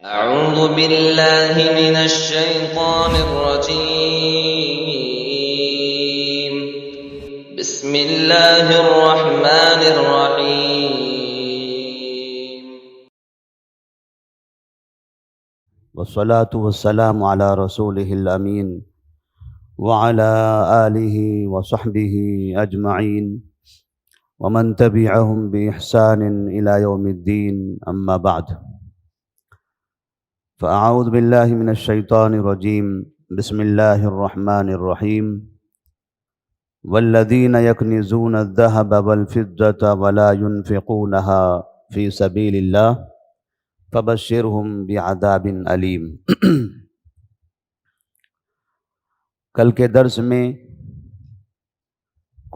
أعوذ بالله من الشيطان الرجيم. بسم الله الرحمن الرحيم. والصلاة والسلام على رسوله الأمين وعلى آله وصحبه أجمعين ومن تبعهم بإحسان إلى يوم الدين أما بعد فأعوذ بالله من الشيطان الرجيم بسم الله الرحمن الرحيم والذين يكنزون الذهب والفضة ولا ينفقونها في سبيل الله فبشرهم بعذاب علیم۔ کل کے درس میں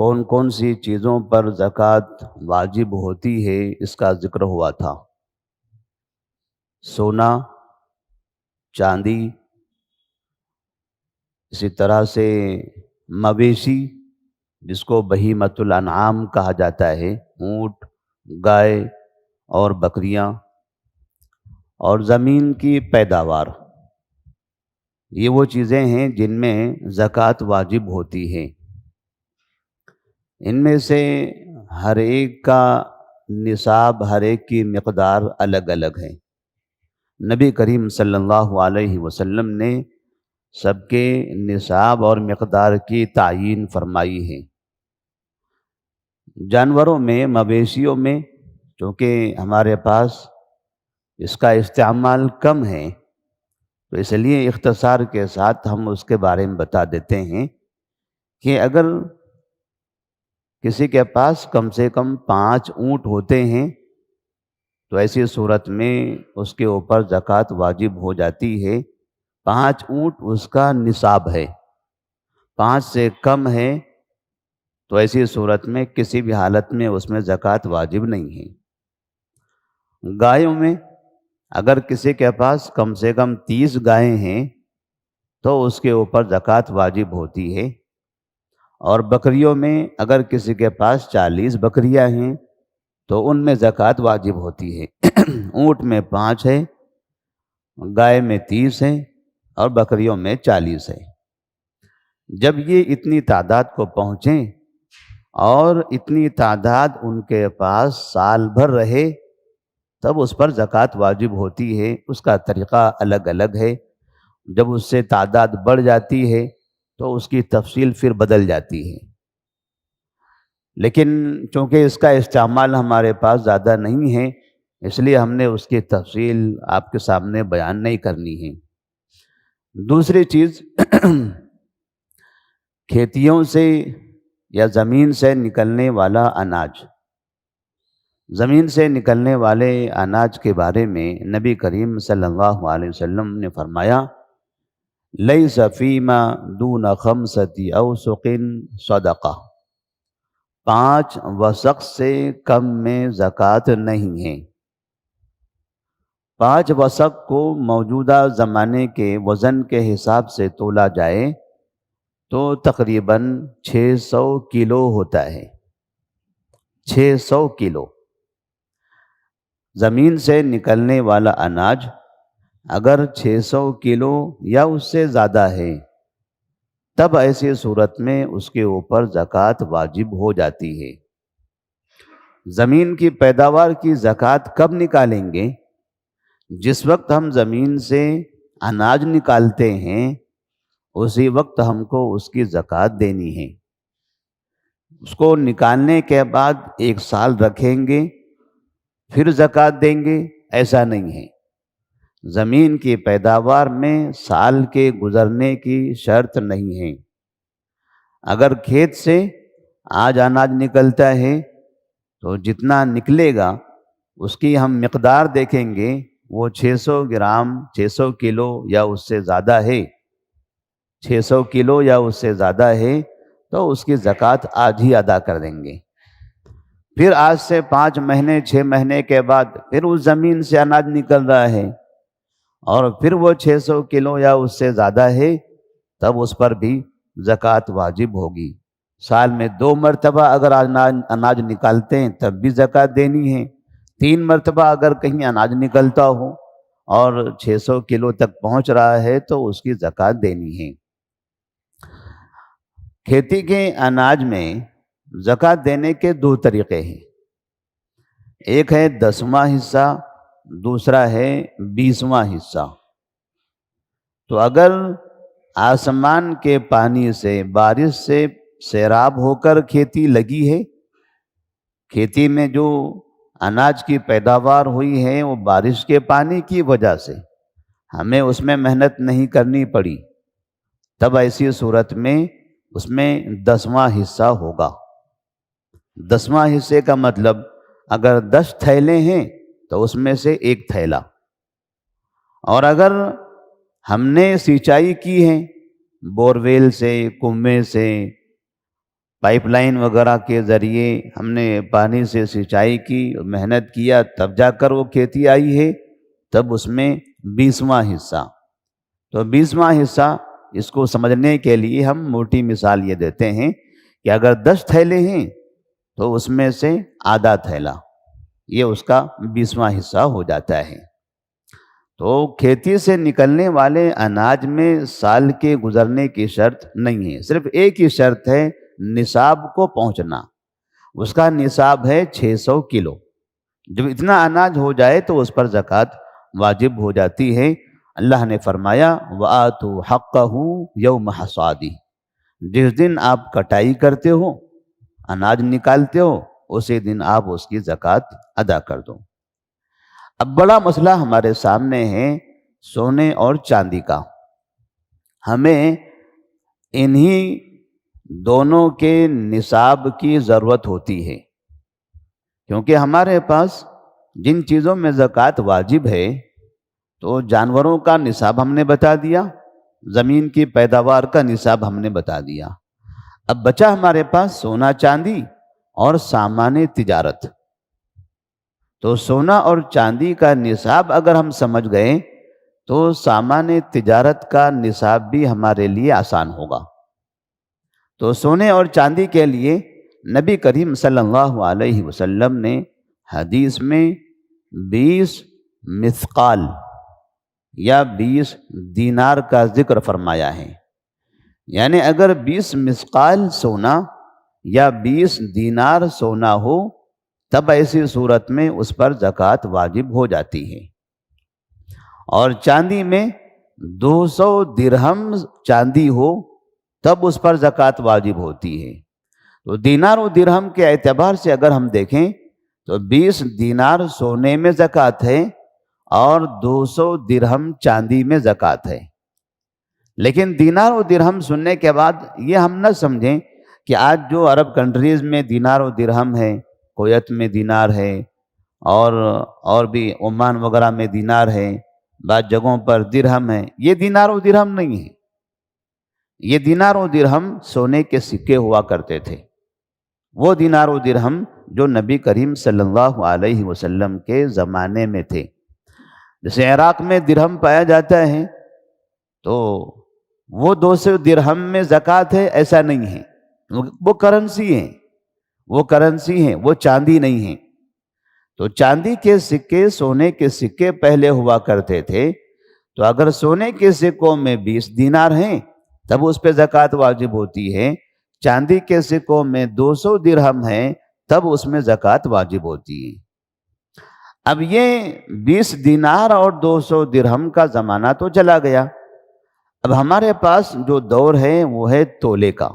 کون کون سی چیزوں پر زکوٰۃ واجب ہوتی ہے اس کا ذکر ہوا تھا۔ سونا، چاندی، اسی طرح سے مویشی جس کو بہیمۃ الانعام کہا جاتا ہے، اونٹ، گائے اور بکریاں، اور زمین کی پیداوار، یہ وہ چیزیں ہیں جن میں زکوٰۃ واجب ہوتی ہے۔ ان میں سے ہر ایک کا نصاب، ہر ایک کی مقدار الگ الگ ہے۔ نبی کریم صلی اللہ علیہ وسلم نے سب کے نصاب اور مقدار کی تعیین فرمائی ہے۔ جانوروں میں، مویشیوں میں چونکہ ہمارے پاس اس کا استعمال کم ہے تو اس لیے اختصار کے ساتھ ہم اس کے بارے میں بتا دیتے ہیں کہ اگر کسی کے پاس کم سے کم 5 اونٹ ہوتے ہیں تو ایسی صورت میں اس کے اوپر زکوٰۃ واجب ہو جاتی ہے۔ 5 اونٹ اس کا نصاب ہے، 5 سے کم ہے تو ایسی صورت میں کسی بھی حالت میں اس میں زکوٰۃ واجب نہیں ہے۔ گایوں میں اگر کسی کے پاس کم سے کم 30 گائیں ہیں تو اس کے اوپر زکوٰۃ واجب ہوتی ہے، اور بکریوں میں اگر کسی کے پاس 40 بکریاں ہیں تو ان میں زکوٰۃ واجب ہوتی ہے۔ اونٹ میں 5 ہے، گائے میں 30 ہے اور بکریوں میں 40 ہے۔ جب یہ اتنی تعداد کو پہنچیں اور اتنی تعداد ان کے پاس سال بھر رہے تب اس پر زکوٰۃ واجب ہوتی ہے۔ اس کا طریقہ الگ الگ ہے۔ جب اس سے تعداد بڑھ جاتی ہے تو اس کی تفصیل پھر بدل جاتی ہے، لیکن چونکہ اس کا استعمال ہمارے پاس زیادہ نہیں ہے اس لیے ہم نے اس کی تفصیل آپ کے سامنے بیان نہیں کرنی ہے۔ دوسری چیز، کھیتیوں سے یا زمین سے نکلنے والا اناج۔ زمین سے نکلنے والے اناج کے بارے میں نبی کریم صلی اللہ علیہ وسلم نے فرمایا، لیس فیما دون 5 اوسق صدقہ، 5 وسق سے کم میں زکوٰۃ نہیں ہے۔ 5 وسق کو موجودہ زمانے کے وزن کے حساب سے تولا جائے تو تقریباً 600 کلو ہوتا ہے۔ 600 کلو زمین سے نکلنے والا اناج اگر 600 کلو یا اس سے زیادہ ہے تب ایسی صورت میں اس کے اوپر زکوٰۃ واجب ہو جاتی ہے۔ زمین کی پیداوار کی زکوٰۃ کب نکالیں گے؟ جس وقت ہم زمین سے اناج نکالتے ہیں اسی وقت ہم کو اس کی زکوٰۃ دینی ہے۔ اس کو نکالنے کے بعد 1 سال رکھیں گے پھر زکوٰۃ دیں گے، ایسا نہیں ہے۔ زمین کی پیداوار میں سال کے گزرنے کی شرط نہیں ہے۔ اگر کھیت سے آج اناج نکلتا ہے تو جتنا نکلے گا اس کی ہم مقدار دیکھیں گے، وہ 600 گرام، 600 کلو یا اس سے زیادہ ہے، 600 کلو یا اس سے زیادہ ہے تو اس کی زکوٰۃ آج ہی ادا کر دیں گے۔ پھر آج سے 5 مہینے 6 مہینے کے بعد پھر اس زمین سے اناج نکل رہا ہے اور پھر وہ 600 کلو یا اس سے زیادہ ہے تب اس پر بھی زکوٰۃ واجب ہوگی۔ سال میں 2 مرتبہ اگر اناج نکالتے ہیں تب بھی زکوٰۃ دینی ہے۔ 3 مرتبہ اگر کہیں اناج نکلتا ہو اور 600 کلو تک پہنچ رہا ہے تو اس کی زکوٰۃ دینی ہے۔ کھیتی کے اناج میں زکوٰۃ دینے کے دو طریقے ہیں، ایک ہے 10واں حصہ، دوسرا ہے 20واں حصہ۔ تو اگر آسمان کے پانی سے، بارش سے سیراب ہو کر کھیتی لگی ہے، کھیتی میں جو اناج کی پیداوار ہوئی ہے وہ بارش کے پانی کی وجہ سے، ہمیں اس میں محنت نہیں کرنی پڑی، تب ایسی صورت میں اس میں 10واں حصہ ہوگا۔ 10واں حصے کا مطلب اگر 10 تھیلے ہیں تو اس میں سے 1 تھیلا، اور اگر ہم نے سینچائی کی ہے بورویل سے، کنویں سے، پائپ لائن وغیرہ کے ذریعے ہم نے پانی سے سینچائی کی، محنت کیا، تب جا کر وہ کھیتی آئی ہے، تب اس میں 20واں حصہ۔ تو 20واں حصہ، اس کو سمجھنے کے لیے ہم موٹی مثال یہ دیتے ہیں کہ اگر 10 تھیلے ہیں تو اس میں سے آدھا تھیلا، یہ اس کا 20واں حصہ ہو جاتا ہے۔ تو کھیتی سے نکلنے والے اناج میں سال کے گزرنے کی شرط نہیں ہے، صرف ایک ہی شرط ہے، نصاب کو پہنچنا۔ اس کا نصاب ہے 600 کلو۔ جب اتنا اناج ہو جائے تو اس پر زکوٰۃ واجب ہو جاتی ہے۔ اللہ نے فرمایا وَآتُوا حَقَّهُ يَوْمَ حَصَادِهِ، جس دن آپ کٹائی کرتے ہو، اناج نکالتے ہو، اسی دن آپ اس کی زکوٰۃ ادا کر دو۔ اب بڑا مسئلہ ہمارے سامنے ہے سونے اور چاندی کا۔ ہمیں انہی دونوں کے نصاب کی ضرورت ہوتی ہے، کیونکہ ہمارے پاس جن چیزوں میں زکوٰۃ واجب ہے، تو جانوروں کا نصاب ہم نے بتا دیا، زمین کی پیداوار کا نصاب ہم نے بتا دیا۔ اب بچا ہمارے پاس سونا چاندی اور سامان تجارت۔ تو سونا اور چاندی کا نصاب اگر ہم سمجھ گئے تو سامان تجارت کا نصاب بھی ہمارے لیے آسان ہوگا۔ تو سونے اور چاندی کے لیے نبی کریم صلی اللہ علیہ وسلم نے حدیث میں 20 مثقال یا 20 دینار کا ذکر فرمایا ہے، یعنی اگر 20 مثقال سونا یا 20 دینار سونا ہو تب ایسی صورت میں اس پر زکوٰۃ واجب ہو جاتی ہے۔ اور چاندی میں 200 درہم چاندی ہو تب اس پر زکوٰۃ واجب ہوتی ہے۔ تو دینار و درہم کے اعتبار سے اگر ہم دیکھیں تو 20 دینار سونے میں زکوٰۃ ہے اور 200 درہم چاندی میں زکوٰۃ ہے۔ لیکن دینار و درہم سننے کے بعد یہ ہم نہ سمجھیں کہ آج جو عرب کنٹریز میں دینار و درہم ہے، کویت میں دینار ہے، اور بھی عمان وغیرہ میں دینار ہے، بعض جگہوں پر درہم ہے، یہ دینار و درہم نہیں ہے۔ یہ دینار و درہم سونے کے سکے ہوا کرتے تھے، وہ دینار و درہم جو نبی کریم صلی اللہ علیہ وسلم کے زمانے میں تھے۔ جیسے عراق میں درہم پایا جاتا ہے تو وہ 200 درہم میں زکوٰۃ ہے، ایسا نہیں ہے، وہ کرنسی ہیں، وہ کرنسی ہیں، وہ چاندی نہیں ہیں۔ تو چاندی کے سکے، سونے کے سکے پہلے ہوا کرتے تھے، تو اگر سونے کے سکوں میں 20 دینار ہیں تب اس پہ زکوٰۃ واجب ہوتی ہے، چاندی کے سکوں میں 200 درہم ہیں تب اس میں زکوٰۃ واجب ہوتی ہے۔ اب یہ 20 دینار اور 200 درہم کا زمانہ تو چلا گیا، اب ہمارے پاس جو دور ہے وہ ہے تولے کا۔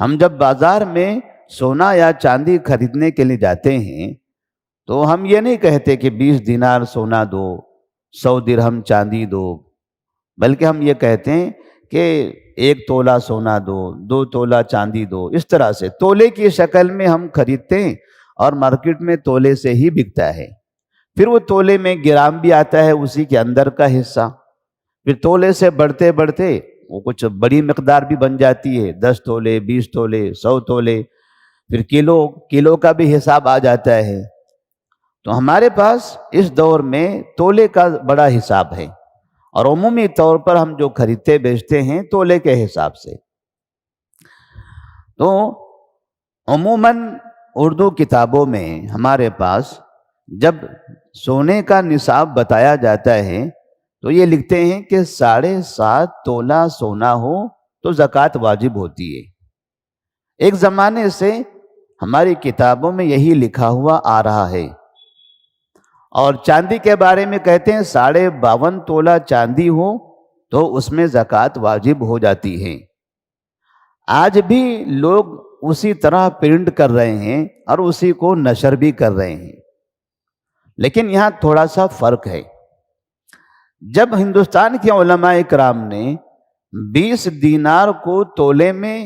ہم جب بازار میں سونا یا چاندی خریدنے کے لیے جاتے ہیں تو ہم یہ نہیں کہتے کہ 20 دینار سونا دو، 100 درہم چاندی دو، بلکہ ہم یہ کہتے ہیں کہ 1 تولہ سونا دو، 2 تولہ چاندی دو، اس طرح سے تولے کی شکل میں ہم خریدتے ہیں، اور مارکیٹ میں تولے سے ہی بکتا ہے۔ پھر وہ تولے میں گرام بھی آتا ہے، اسی کے اندر کا حصہ، پھر تولے سے بڑھتے بڑھتے وہ کچھ بڑی مقدار بھی بن جاتی ہے، 10 تولے، 20 تولے، 100 تولے، پھر کلو کا بھی حساب آ جاتا ہے۔ تو ہمارے پاس اس دور میں تولے کا بڑا حساب ہے، اور عمومی طور پر ہم جو خریدتے بیچتے ہیں تولے کے حساب سے۔ تو عموماً اردو کتابوں میں ہمارے پاس جب سونے کا نصاب بتایا جاتا ہے تو یہ لکھتے ہیں کہ 7.5 تولہ سونا ہو تو زکوٰۃ واجب ہوتی ہے۔ ایک زمانے سے ہماری کتابوں میں یہی لکھا ہوا آ رہا ہے۔ اور چاندی کے بارے میں کہتے ہیں 52.5 تولہ چاندی ہو تو اس میں زکوٰۃ واجب ہو جاتی ہے۔ آج بھی لوگ اسی طرح پرنٹ کر رہے ہیں اور اسی کو نشر بھی کر رہے ہیں، لیکن یہاں تھوڑا سا فرق ہے۔ جب ہندوستان کے علماء کرام نے 20 دینار کو تولے میں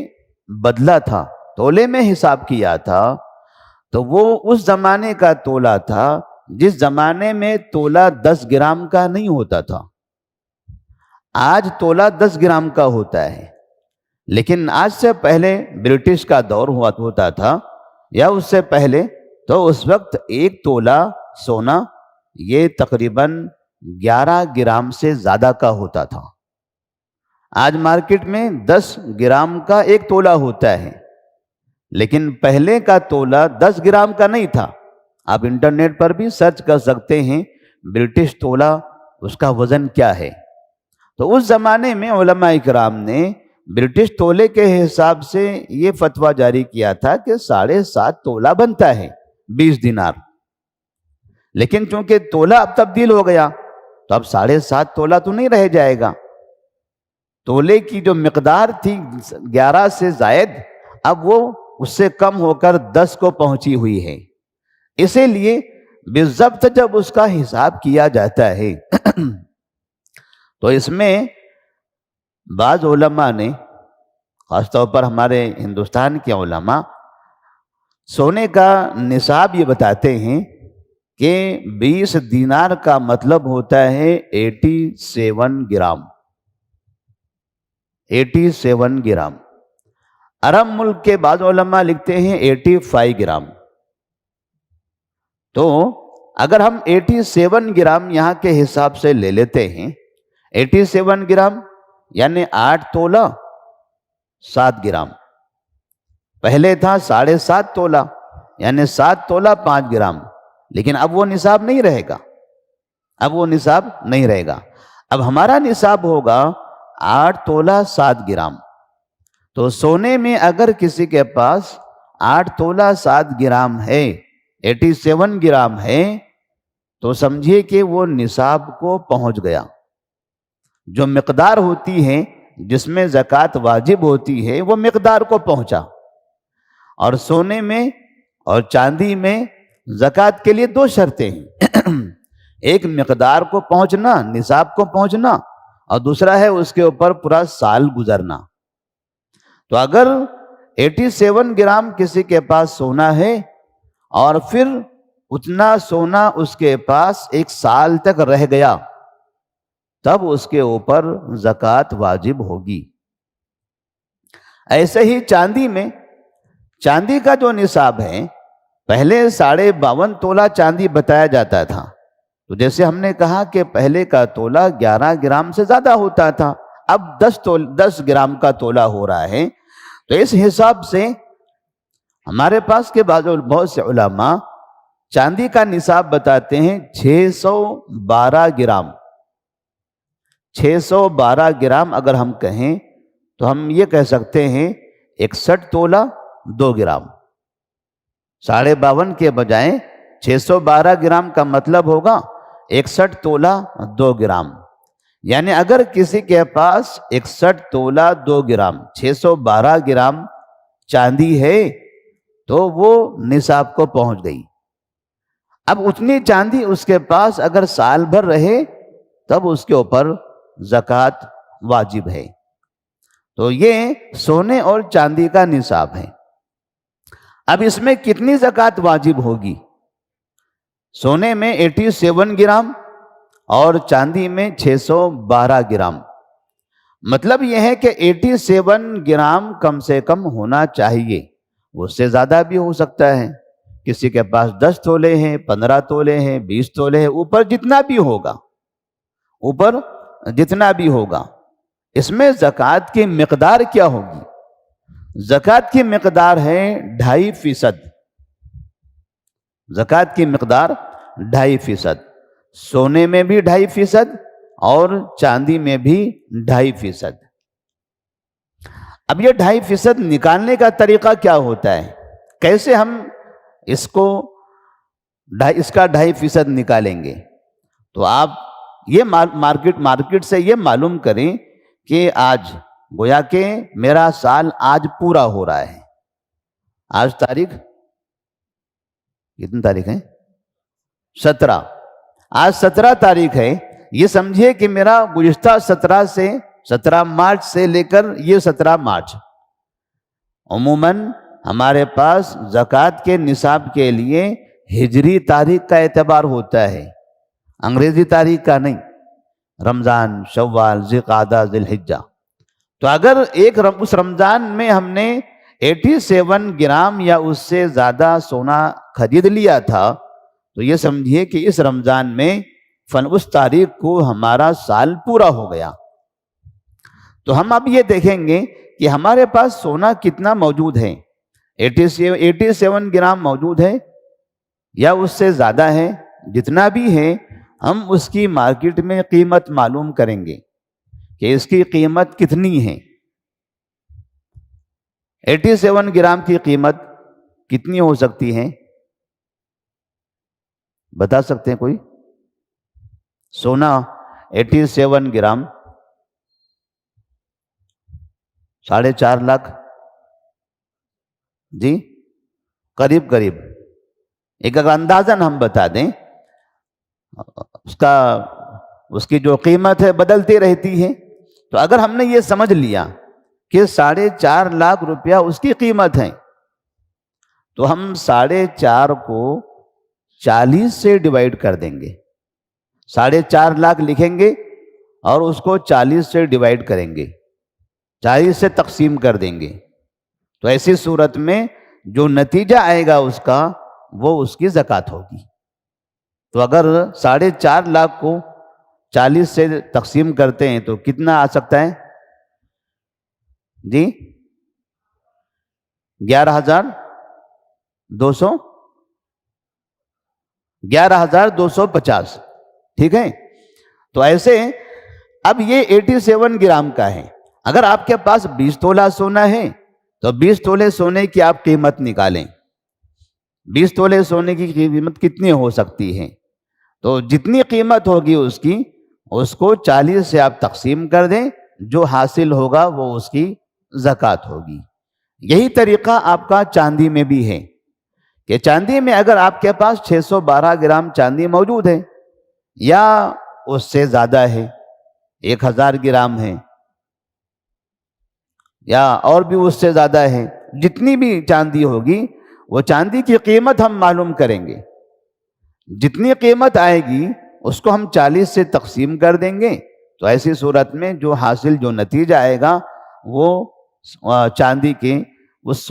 بدلا تھا، تولے میں حساب کیا تھا، تو وہ اس زمانے کا تولہ تھا جس زمانے میں تولہ 10 گرام کا نہیں ہوتا تھا۔ آج تولہ 10 گرام کا ہوتا ہے، لیکن آج سے پہلے برٹش کا دور ہوتا تھا یا اس سے پہلے، تو اس وقت 1 تولہ سونا یہ تقریباً 11 گرام سے زیادہ کا ہوتا تھا۔ آج مارکیٹ میں 10 گرام کا 1 تولہ ہوتا ہے، لیکن پہلے کا تولہ 10 گرام کا نہیں تھا۔ آپ انٹرنیٹ پر بھی سرچ کر سکتے ہیں برٹش تولہ، اس کا وزن کیا ہے۔ تو اس زمانے میں علماء کرام نے برٹش تولے کے حساب سے یہ فتویٰ جاری کیا تھا کہ 7.5 تولہ بنتا ہے 20 دینار، لیکن چونکہ تولہ اب تبدیل ہو گیا تو اب 7.5 تولہ تو نہیں رہ جائے گا۔ تولے کی جو مقدار تھی 11 سے زائد، اب وہ اس سے کم ہو کر 10 کو پہنچی ہوئی ہے۔ اسی لیے بالضبط جب اس کا حساب کیا جاتا ہے تو اس میں بعض علماء نے، خاص طور پر ہمارے ہندوستان کے علماء، سونے کا نصاب یہ بتاتے ہیں کہ 20 دینار کا مطلب ہوتا ہے 87 گرام۔ 87 گرام۔ عرب ملک کے بعض علماء لکھتے ہیں 85 گرام۔ تو اگر ہم 87 گرام یہاں کے حساب سے لے لیتے ہیں، 87 گرام یعنی 8 تولہ 7 گرام۔ پہلے تھا 7.5 تولہ یعنی 7 تولہ 5 گرام، لیکن اب وہ نصاب نہیں رہے گا۔ اب وہ نصاب نہیں رہے گا۔ اب ہمارا نصاب ہوگا 8 تولہ 7 گرام۔ تو سونے میں اگر کسی کے پاس 8 تولہ 7 گرام ہے، 87 گرام ہے، تو سمجھیے کہ وہ نصاب کو پہنچ گیا۔ جو مقدار ہوتی ہے جس میں زکوٰۃ واجب ہوتی ہے وہ مقدار کو پہنچا۔ اور سونے میں اور چاندی میں زکوٰۃ کے لیے 2 شرطیں ہیں، ایک مقدار کو پہنچنا، نصاب کو پہنچنا، اور دوسرا ہے اس کے اوپر پورا سال گزرنا۔ تو اگر 87 گرام کسی کے پاس سونا ہے اور پھر اتنا سونا اس کے پاس 1 سال تک رہ گیا، تب اس کے اوپر زکوٰۃ واجب ہوگی۔ ایسے ہی چاندی میں، چاندی کا جو نصاب ہے، پہلے 52.5 تولہ چاندی بتایا جاتا تھا، تو جیسے ہم نے کہا کہ پہلے کا تولہ 11 گرام سے زیادہ ہوتا تھا، اب 10 گرام کا تولہ ہو رہا ہے۔ تو اس حساب سے ہمارے پاس کے بہت سے علماء چاندی کا نصاب بتاتے ہیں 612 گرام۔ 612 گرام اگر ہم کہیں تو ہم یہ کہہ سکتے ہیں 61 تولہ 2 گرام۔ 52.5 کے بجائے 612 گرام کا مطلب ہوگا 61 تولہ 2 گرام۔ یعنی اگر کسی کے پاس 61 تولہ 2 گرام 612 گرام چاندی ہے تو وہ نصاب کو پہنچ گئی۔ اب اتنی چاندی اس کے پاس اگر سال بھر رہے تب اس کے اوپر زکوٰۃ واجب ہے۔ تو یہ سونے اور چاندی کا نصاب ہے۔ اب اس میں کتنی زکوٰۃ واجب ہوگی؟ سونے میں 87 گرام اور چاندی میں 612 گرام۔ مطلب یہ ہے کہ 87 گرام کم سے کم ہونا چاہیے، اس سے زیادہ بھی ہو سکتا ہے۔ کسی کے پاس 10 تولے ہیں، 15 تولے ہیں، 20 تولے ہیں، اوپر جتنا بھی ہوگا، اوپر جتنا بھی ہوگا۔ اس میں زکوٰۃ کی مقدار کیا ہوگی؟ زکوٰۃ کی مقدار ہے 2.5%۔ زکوٰۃ کی مقدار 2.5%, سونے میں بھی 2.5% اور چاندی میں بھی 2.5%. اب یہ 2.5% نکالنے کا طریقہ کیا ہوتا ہے؟ کیسے ہم اس کا 2.5% نکالیں گے؟ تو آپ یہ مارکیٹ سے یہ معلوم کریں کہ آج گویا کہ میرا سال آج پورا ہو رہا ہے. آج تاریخ کتنی تاریخ ہے؟ 17. آج 17 تاریخ ہے. یہ سمجھیے کہ میرا گزشتہ 17 مارچ سے لے کر یہ 17 مارچ عموماً ہمارے پاس زکوٰۃ کے نصاب کے لیے ہجری تاریخ کا اعتبار ہوتا ہے، انگریزی تاریخ کا نہیں. رمضان، شوال، ذوالقعدہ، ذی الحجہ. تو اگر اس رمضان میں ہم نے 87 گرام یا اس سے زیادہ سونا خرید لیا تھا تو یہ سمجھیے کہ اس رمضان میں اس تاریخ کو ہمارا سال پورا ہو گیا. تو ہم اب یہ دیکھیں گے کہ ہمارے پاس سونا کتنا موجود ہے. 87 گرام موجود ہے یا اس سے زیادہ ہے. جتنا بھی ہے ہم اس کی مارکیٹ میں قیمت معلوم کریں گے کہ اس کی قیمت کتنی ہے. 87 گرام کی قیمت کتنی ہو سکتی ہے؟ بتا سکتے ہیں کوئی؟ سونا 87 گرام 4.5 لاکھ. جی قریب ایک اگر اندازاً ہم بتا دیں، اس کی جو قیمت ہے بدلتی رہتی ہے. تو اگر ہم نے یہ سمجھ لیا کہ 4.5 لاکھ روپیہ اس کی قیمت ہے تو ہم 4.5 کو 40 سے ڈیوائڈ کر دیں گے. 4.5 لاکھ لکھیں گے اور اس کو 40 سے ڈیوائڈ کریں گے، 40 سے تقسیم کر دیں گے. تو ایسی صورت میں جو نتیجہ آئے گا اس کا وہ اس کی زکوٰۃ ہوگی. تو اگر 4.5 لاکھ کو 40 سے تقسیم کرتے ہیں تو کتنا آ سکتا ہے؟ جی 11,250. ٹھیک ہے. تو ایسے اب یہ 87 گرام کا ہے. اگر آپ کے پاس 20 تولہ سونا ہے تو 20 تولے سونے کی آپ قیمت نکالیں. 20 تولے سونے کی قیمت کتنی ہو سکتی ہے؟ تو جتنی قیمت ہوگی اس کو 40 سے آپ تقسیم کر دیں، جو حاصل ہوگا وہ اس کی زکوٰۃ ہوگی. یہی طریقہ آپ کا چاندی میں بھی ہے کہ چاندی میں اگر آپ کے پاس 612 گرام چاندی موجود ہے یا اس سے زیادہ ہے، 1000 گرام ہے یا اور بھی اس سے زیادہ ہے، جتنی بھی چاندی ہوگی وہ چاندی کی قیمت ہم معلوم کریں گے. جتنی قیمت آئے گی اس کو ہم 40 سے تقسیم کر دیں گے. تو ایسی صورت میں جو حاصل جو نتیجہ آئے گا وہ چاندی کے اس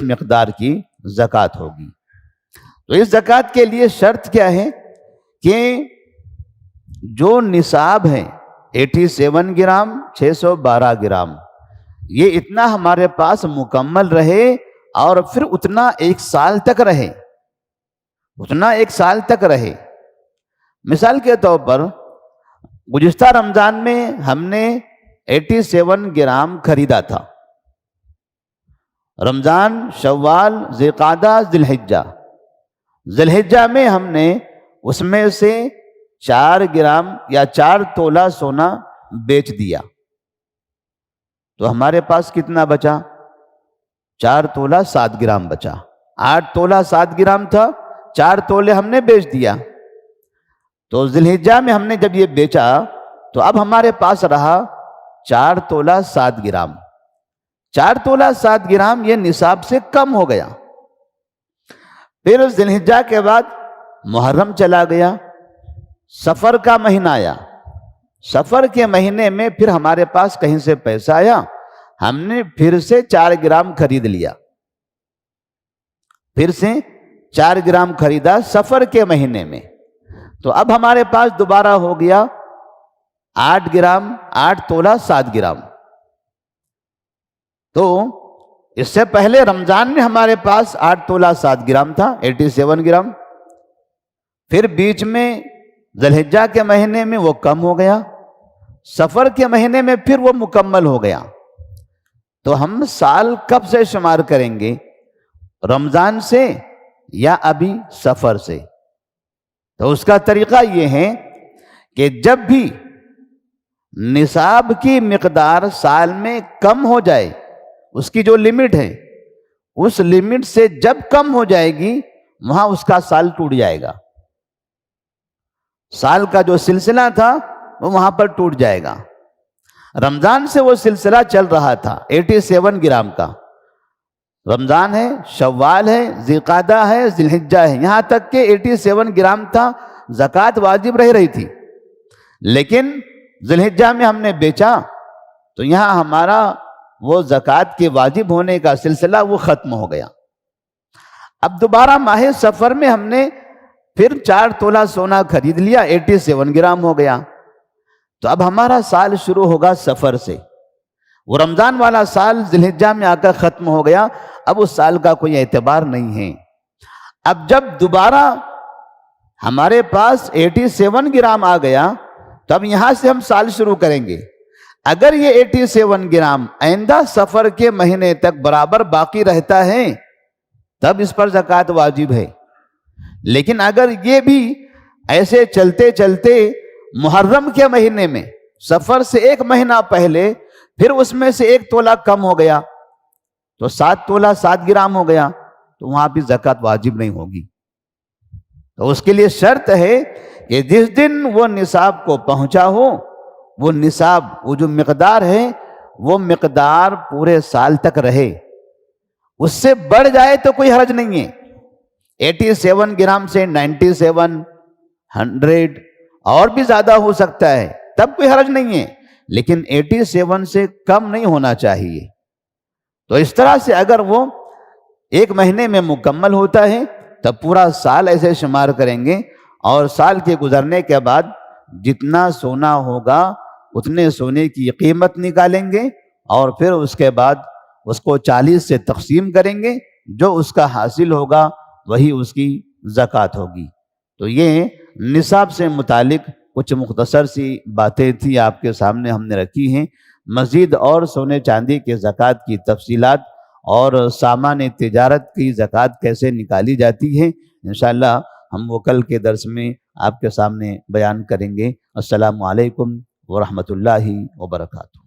مقدار کی زکوٰۃ ہوگی. تو اس زکوٰۃ کے لیے شرط کیا ہے کہ جو نصاب ہے 87 گرام 612 گرام یہ اتنا ہمارے پاس مکمل رہے اور پھر اتنا 1 سال تک رہے. مثال کے طور پر گزشتہ رمضان میں ہم نے 87 گرام خریدا تھا. رمضان، شوال، ذوالقعدہ، ذی الحجہ میں ہم نے اس میں سے 4 گرام یا 4 تولہ سونا بیچ دیا. تو ہمارے پاس کتنا بچا؟ 4 تولہ 7 گرام بچا. 8 تولہ 7 گرام تھا، 4 تولے ہم نے بیچ دیا. تو ذی الحجہ میں ہم نے جب یہ بیچا تو اب ہمارے پاس رہا 4 تولہ 7 گرام. 4 تولہ 7 گرام یہ نصاب سے کم ہو گیا. پھر ذی الحجہ کے بعد محرم چلا گیا، سفر کا مہینہ آیا. سفر کے مہینے میں پھر ہمارے پاس کہیں سے پیسہ آیا، ہم نے پھر سے 4 گرام خرید لیا. پھر سے 4 گرام خریدا سفر کے مہینے میں. تو اب ہمارے پاس دوبارہ ہو گیا 8 گرام 8 تولہ 7 گرام. تو اس سے پہلے رمضان میں ہمارے پاس 8 تولہ 7 گرام تھا 87 گرام. پھر بیچ میں ذی الحجہ کے مہینے میں وہ کم ہو گیا، سفر کے مہینے میں پھر وہ مکمل ہو گیا. تو ہم سال کب سے شمار کریں گے؟ رمضان سے یا ابھی سفر سے؟ تو اس کا طریقہ یہ ہے کہ جب بھی نصاب کی مقدار سال میں کم ہو جائے، اس کی جو لمٹ ہے، اس لمٹ سے جب کم ہو جائے گی وہاں اس کا سال ٹوٹ جائے گا. سال کا جو سلسلہ تھا وہ وہاں پر ٹوٹ جائے گا. رمضان سے وہ سلسلہ چل رہا تھا 87 گرام کا. رمضان ہے، شوال ہے، ذی القعدہ ہے، ذی الحجہ ہے، یہاں تک کہ 87 گرام تھا، زکوٰۃ واجب رہ رہی تھی. لیکن ذی الحجہ میں ہم نے بیچا تو یہاں ہمارا وہ زکوٰۃ کے واجب ہونے کا سلسلہ وہ ختم ہو گیا. اب دوبارہ ماہ سفر میں ہم نے پھر 4 تولہ سونا خرید لیا، 87 گرام ہو گیا. تو اب ہمارا سال شروع ہوگا سفر سے. وہ رمضان والا سال ذی الحجہ میں آ کر ختم ہو گیا، اب اس سال کا کوئی اعتبار نہیں ہے. اب جب دوبارہ ہمارے پاس 87 گرام آ گیا تو اب یہاں سے ہم سال شروع کریں گے. اگر یہ 87 گرام آئندہ سفر کے مہینے تک برابر باقی رہتا ہے تب اس پر زکوٰۃ واجب ہے. لیکن اگر یہ بھی ایسے چلتے چلتے محرم کے مہینے میں سفر سے 1 مہینہ پہلے پھر اس میں سے 1 تولہ کم ہو گیا تو 7 تولہ 7 گرام ہو گیا، تو وہاں بھی زکوٰۃ واجب نہیں ہوگی. تو اس کے لیے شرط ہے کہ جس دن وہ نصاب کو پہنچا ہو، وہ نصاب، وہ جو مقدار ہے وہ مقدار پورے سال تک رہے. اس سے بڑھ جائے تو کوئی حرج نہیں ہے. 87 گرام سے 97، 100 اور بھی زیادہ ہو سکتا ہے، تب کوئی حرج نہیں ہے. لیکن 87 سے کم نہیں ہونا چاہیے. تو اس طرح سے اگر وہ 1 مہینے میں مکمل ہوتا ہے تب پورا سال ایسے شمار کریں گے، اور سال کے گزرنے کے بعد جتنا سونا ہوگا اتنے سونے کی قیمت نکالیں گے، اور پھر اس کے بعد اس کو 40 سے تقسیم کریں گے. جو اس کا حاصل ہوگا وہی اس کی زکوٰۃ ہوگی. تو یہ نصاب سے متعلق کچھ مختصر سی باتیں تھی، آپ کے سامنے ہم نے رکھی ہیں. مزید اور سونے چاندی کے زکوٰۃ کی تفصیلات اور سامان تجارت کی زکوٰۃ کیسے نکالی جاتی ہے انشاءاللہ ہم وہ کل کے درس میں آپ کے سامنے بیان کریں گے. السلام علیکم ورحمۃ اللہ وبرکاتہ.